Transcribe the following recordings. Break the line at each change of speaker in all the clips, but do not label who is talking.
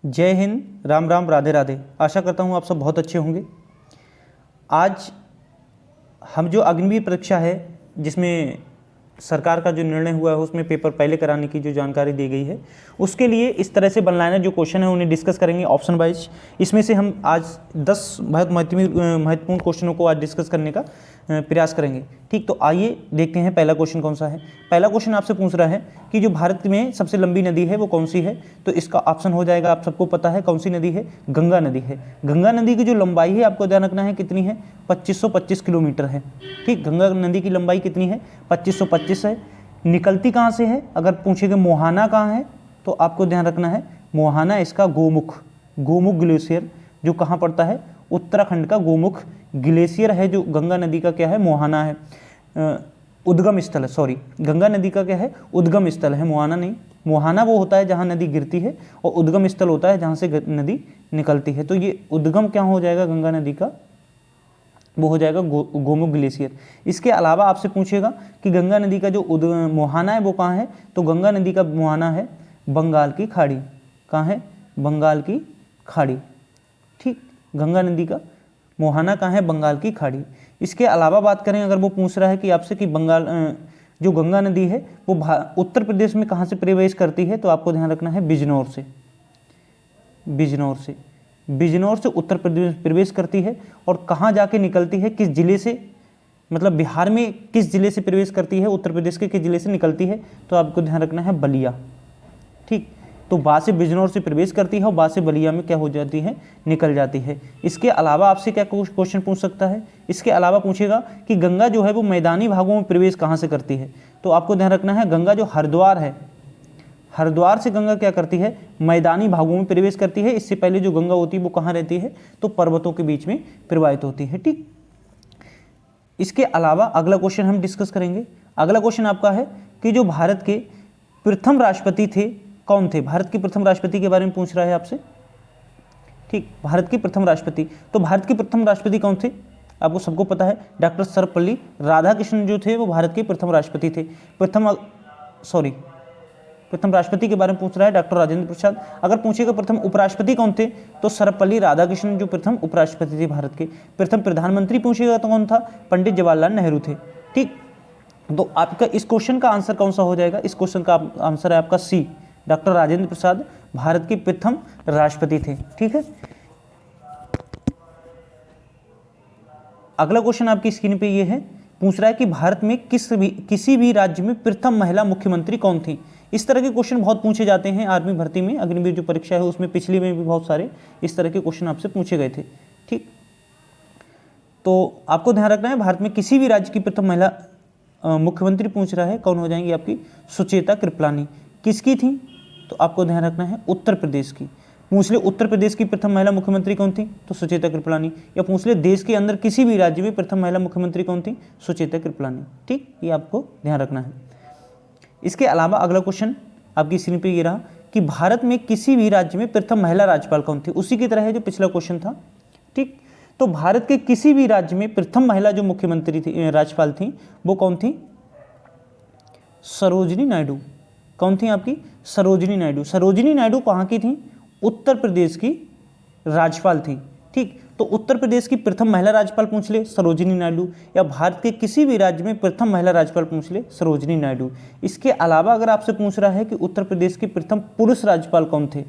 जय हिंद, राम राम, राधे राधे। आशा करता हूँ आप सब बहुत अच्छे होंगे। आज हम जो अग्निवीर परीक्षा है जिसमें सरकार का जो निर्णय हुआ है उसमें पेपर पहले कराने की जो जानकारी दी गई है उसके लिए इस तरह से बनलाइनर जो क्वेश्चन है उन्हें डिस्कस करेंगे ऑप्शन वाइज। इसमें से हम आज 10 बहुत महत्वपूर्ण क्वेश्चनों को आज डिस्कस करने का प्रयास करेंगे। ठीक, तो आइए देखते हैं पहला क्वेश्चन कौन सा है। पहला क्वेश्चन आपसे पूछ रहा है कि जो भारत में सबसे लंबी नदी है वो कौन सी है। तो इसका ऑप्शन हो जाएगा, आप सबको पता है कौन सी नदी है, गंगा नदी है। गंगा नदी की जो लंबाई है आपको ध्यान रखना है कितनी है, 2525 किलोमीटर है। ठीक, गंगा नदी की लंबाई कितनी है, 2525 है। निकलती कहाँ से है, अगर पूछेगा मोहाना कहाँ है तो आपको ध्यान रखना है मोहाना इसका गोमुख ग्लेशियर जो कहाँ पड़ता है, उत्तराखंड का गोमुख ग्लेशियर है जो गंगा नदी का क्या है, मोहाना है, उद्गम स्थल है। सॉरी, गंगा नदी का क्या है, उद्गम स्थल है, मोहाना नहीं। मोहाना वो होता है जहाँ नदी गिरती है और उद्गम स्थल होता है जहाँ से नदी निकलती है। तो ये उद्गम क्या हो जाएगा गंगा नदी का, वो हो जाएगा गोमुख ग्लेशियर। इसके अलावा आपसे पूछेगा कि गंगा नदी का जो मोहाना है वो कहाँ है, तो गंगा नदी का मोहाना है बंगाल की खाड़ी। कहाँ है, बंगाल की खाड़ी। ठीक, गंगा नदी का मोहाना कहाँ है, बंगाल की खाड़ी। इसके अलावा बात करें, अगर वो पूछ रहा है कि आपसे कि बंगाल जो गंगा नदी है वो उत्तर प्रदेश में कहाँ से प्रवेश करती है, तो आपको ध्यान रखना है बिजनौर से। बिजनौर से उत्तर प्रदेश प्रवेश करती है और कहाँ जाके निकलती है, किस जिले से, मतलब बिहार में किस जिले से प्रवेश करती है, उत्तर प्रदेश के किस जिले से निकलती है, तो आपको ध्यान रखना है बलिया। ठीक, तो बा से बिजनौर से प्रवेश करती है और बा से बलिया में क्या हो जाती है, निकल जाती है। इसके अलावा आपसे क्या क्वेश्चन पूछ सकता है, इसके अलावा पूछेगा कि गंगा जो है वो मैदानी भागों में प्रवेश कहाँ से करती है, तो आपको ध्यान रखना है गंगा जो हरिद्वार है, हरिद्वार से गंगा क्या करती है, मैदानी भागों में प्रवेश करती है। इससे पहले जो गंगा होती है वो कहाँ रहती है, तो पर्वतों के बीच में प्रवाहित होती है। ठीक, इसके अलावा अगला क्वेश्चन हम डिस्कस करेंगे। अगला क्वेश्चन आपका है कि जो भारत के प्रथम राष्ट्रपति थे कौन थे, भारत के प्रथम राष्ट्रपति के बारे में पूछ रहा है आपसे। ठीक, भारत के प्रथम राष्ट्रपति, तो भारत के प्रथम राष्ट्रपति कौन थे, आपको सबको पता है डॉक्टर सर्वपल्ली राधाकृष्णन जो थे वो भारत के प्रथम राष्ट्रपति थे। प्रथम राष्ट्रपति के बारे में पूछ रहा है डॉक्टर राजेंद्र प्रसाद। अगर पूछेगा प्रथम उपराष्ट्रपति कौन थे, तो सर्वपल्ली राधाकृष्णन जो प्रथम उपराष्ट्रपति थे भारत के। प्रथम प्रधानमंत्री पूछेगा तो कौन था, पंडित जवाहरलाल नेहरू थे। ठीक, तो आपका इस क्वेश्चन का आंसर कौन सा हो जाएगा, इस क्वेश्चन का आंसर है आपका सी, डॉक्टर राजेंद्र प्रसाद भारत के प्रथम राष्ट्रपति थे। ठीक है, अगला क्वेश्चन आपकी स्क्रीन पे ये है, पूछ रहा है कि भारत में किसी भी राज्य में प्रथम महिला मुख्यमंत्री कौन थी। इस तरह के क्वेश्चन बहुत पूछे जाते हैं आर्मी भर्ती में, अग्निवीर जो परीक्षा है उसमें पिछली में भी बहुत सारे इस तरह के क्वेश्चन आपसे पूछे गए थे। ठीक, तो आपको ध्यान रखना है भारत में किसी भी राज्य की प्रथम महिला मुख्यमंत्री पूछ रहा है, कौन हो जाएंगी आपकी, सुचेता कृपलानी। किसकी थी, तो आपको ध्यान रखना है उत्तर प्रदेश की। पूछ ले उत्तर प्रदेश की प्रथम महिला मुख्यमंत्री कौन थी, तो सुचेता कृपलानी। या पूछ ले देश के अंदर किसी भी राज्य में प्रथम महिला मुख्यमंत्री कौन थी, सुचेता कृपलानी। ठीक, ये आपको ध्यान रखना है। इसके अलावा अगला क्वेश्चन आपकी स्क्रीन पे ये रहा कि भारत में किसी भी राज्य में प्रथम महिला राज्यपाल कौन थी, उसी की तरह है जो पिछला क्वेश्चन था। ठीक, तो भारत के किसी भी राज्य में प्रथम महिला जो मुख्यमंत्री थी, राज्यपाल थी, वो कौन थी, सरोजिनी नायडू। कौन थी आपकी, सरोजिनी नायडू। सरोजिनी नायडू कहाँ की थी, उत्तर प्रदेश की राज्यपाल थी। ठीक, तो उत्तर प्रदेश की प्रथम महिला राज्यपाल पूछ ले, सरोजिनी नायडू। या भारत के किसी भी राज्य में प्रथम महिला राज्यपाल पूछ ले, सरोजिनी नायडू। इसके अलावा अगर आपसे पूछ रहा है कि उत्तर प्रदेश के प्रथम पुरुष राज्यपाल कौन थे,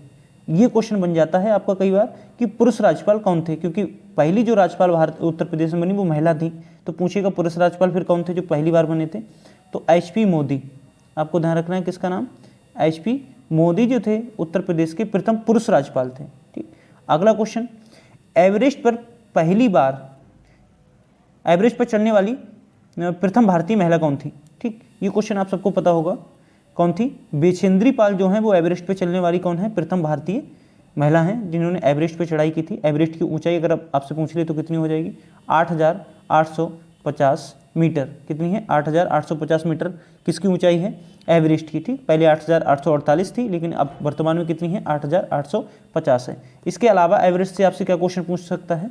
ये क्वेश्चन बन जाता है आपका कई बार कि पुरुष राज्यपाल कौन थे, क्योंकि पहली जो राज्यपाल भारत उत्तर प्रदेश में बनी वो महिला थी, तो पूछेगा पुरुष राज्यपाल फिर कौन थे जो पहली बार बने थे, तो HP मोदी। आपको ध्यान रखना है किसका नाम, HP मोदी जो थे उत्तर प्रदेश के प्रथम पुरुष राज्यपाल थे। ठीक, अगला क्वेश्चन, एवरेस्ट पर पहली बार एवरेस्ट पर चढ़ने वाली प्रथम भारतीय महिला कौन थी। ठीक, ये क्वेश्चन आप सबको पता होगा, कौन थी, बेचेंद्री पाल जो है वो एवरेस्ट पर चलने वाली कौन है, प्रथम भारतीय महिला हैं जिन्होंने एवरेस्ट पर चढ़ाई की थी। एवरेस्ट की ऊंचाई अगर आपसे पूछ ले तो कितनी हो जाएगी, 8,850 मीटर। कितनी है, 8,850 मीटर किसकी ऊंचाई है, एवरेस्ट की। ठीक, पहले 8,848 थी लेकिन अब वर्तमान में कितनी है, 8,850 है। इसके अलावा एवरेस्ट से आपसे क्या क्वेश्चन पूछ सकता है,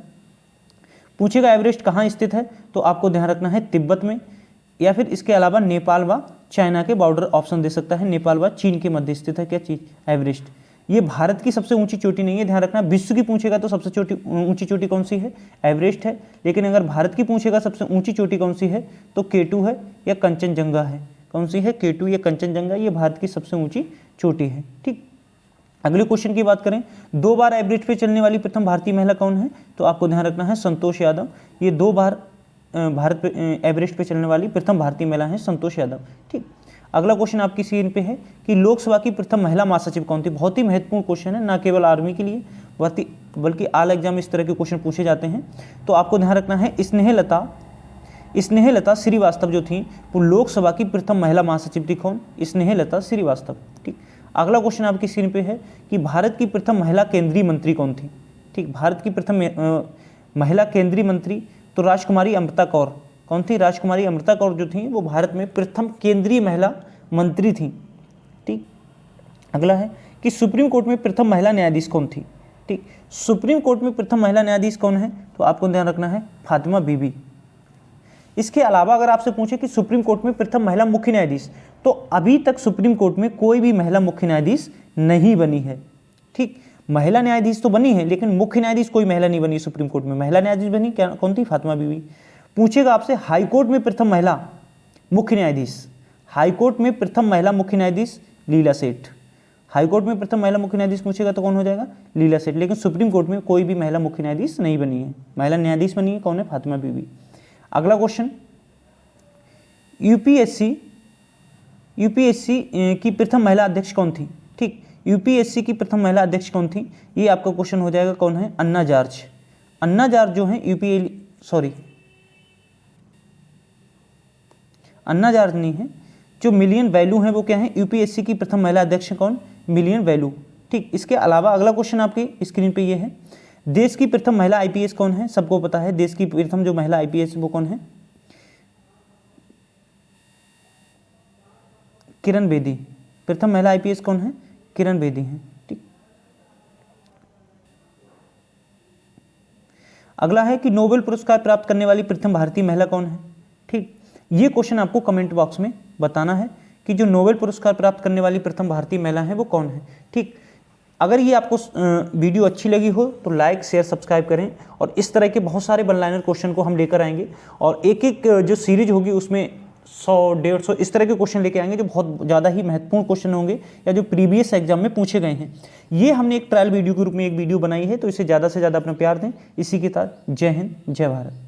पूछेगा एवरेस्ट कहाँ स्थित है, तो आपको ध्यान रखना है तिब्बत में, या फिर इसके अलावा नेपाल व चाइना के बॉर्डर ऑप्शन दे सकता है। नेपाल व चीन के मध्य स्थित है क्या चीज, एवरेस्ट। ये भारत की सबसे ऊंची चोटी नहीं है, ध्यान रखना। विश्व की पूछेगा तो सबसे ऊंची चोटी कौन सी है? एवरेस्ट है। लेकिन अगर भारत की पूछेगा सबसे ऊंची चोटी कौन सी है, तो K2 है या कंचनजंगा है। कौन सी है? K2 या कंचनजंगा, ये भारत की सबसे ऊंची चोटी है। ठीक, अगले क्वेश्चन की बात करें, 2 बार एवरेस्ट पे चलने वाली प्रथम भारतीय महिला कौन है? तो आपको ध्यान रखना है संतोष यादव। ये 2 बार भारत पे एवरेस्ट पे चलने वाली प्रथम भारतीय महिला है संतोष यादव। ठीक, अगला क्वेश्चन आपकी स्क्रीन पे है कि लोकसभा की प्रथम महिला महासचिव कौन थी? बहुत ही महत्वपूर्ण क्वेश्चन है, ना केवल आर्मी के लिए बल्कि ऑल एग्जाम इस तरह के क्वेश्चन पूछे जाते हैं। तो आपको ध्यान रखना है स्नेहलता श्रीवास्तव जो थी वो लोकसभा की प्रथम महिला महासचिव थी। कौन? स्नेहलता श्रीवास्तव। ठीक, अगला क्वेश्चन आपकी स्क्रीन पे है कि भारत की प्रथम महिला केंद्रीय मंत्री कौन थी? ठीक, भारत की प्रथम महिला केंद्रीय मंत्री तो राजकुमारी अमृता कौर। कौन थी? राजकुमारी अमृता कौर जो थी वो भारत में प्रथम केंद्रीय महिला मंत्री थी। ठीक, अगला है कि सुप्रीम कोर्ट में प्रथम महिला न्यायाधीश कौन थी? ठीक, सुप्रीम कोर्ट में प्रथम महिला न्यायाधीश कौन है? तो आपको ध्यान रखना है फातिमा बीबी। इसके अलावा अगर आपसे पूछे कि सुप्रीम कोर्ट में प्रथम महिला मुख्य न्यायाधीश, तो अभी तक सुप्रीम कोर्ट में कोई भी महिला मुख्य न्यायाधीश नहीं बनी है। ठीक, महिला न्यायाधीश तो बनी है लेकिन मुख्य न्यायाधीश कोई महिला नहीं बनी सुप्रीम कोर्ट में। महिला न्यायाधीश बनी क्या? कौन थी? फातिमा बीबी। पूछेगा आपसे हाईकोर्ट में प्रथम महिला मुख्य न्यायाधीश, हाईकोर्ट में प्रथम महिला मुख्य न्यायाधीश लीला सेठ। हाईकोर्ट में प्रथम महिला मुख्य न्यायाधीश पूछेगा तो कौन हो जाएगा? लीला सेठ। लेकिन सुप्रीम कोर्ट में कोई भी महिला मुख्य न्यायाधीश नहीं बनी है, महिला न्यायाधीश बनी है कौन है? फातिमा बीबी। अगला क्वेश्चन, यूपीएससी की प्रथम महिला अध्यक्ष कौन थी? ठीक, यूपीएससी की प्रथम महिला अध्यक्ष कौन थी? ये आपका क्वेश्चन हो जाएगा कौन है? अन्ना जॉर्ज। अन्ना जॉर्ज जो है अन्ना जॉर्ज नहीं है, जो मिलियन वैल्यू है वो क्या है? यूपीएससी की प्रथम महिला अध्यक्ष कौन? Million value. ठीक, इसके अलावा अगला क्वेश्चन आपकी स्क्रीन पे ये है, देश की प्रथम महिला आईपीएस कौन है? सबको पता है देश की प्रथम जो महिला आईपीएस वो कौन है? किरण बेदी। प्रथम महिला आईपीएस कौन है? किरण बेदी है। ठीक, अगला है कि नोबेल पुरस्कार प्राप्त करने वाली प्रथम भारतीय महिला कौन है? ठीक, ये क्वेश्चन आपको कमेंट बॉक्स में बताना है कि जो नोबेल पुरस्कार प्राप्त करने वाली प्रथम भारतीय महिला है वो कौन है। ठीक, अगर ये आपको वीडियो अच्छी लगी हो तो लाइक शेयर सब्सक्राइब करें, और इस तरह के बहुत सारे वन लाइनर क्वेश्चन को हम लेकर आएंगे, और एक एक जो सीरीज होगी उसमें 100-150 इस तरह के क्वेश्चन लेके आएंगे जो बहुत ज़्यादा ही महत्वपूर्ण क्वेश्चन होंगे या जो प्रीवियस एग्जाम में पूछे गए हैं। ये हमने एक ट्रायल वीडियो के रूप में एक वीडियो बनाई है, तो इसे ज़्यादा से ज़्यादा अपना प्यार दें। इसी के साथ जय हिंद, जय भारत।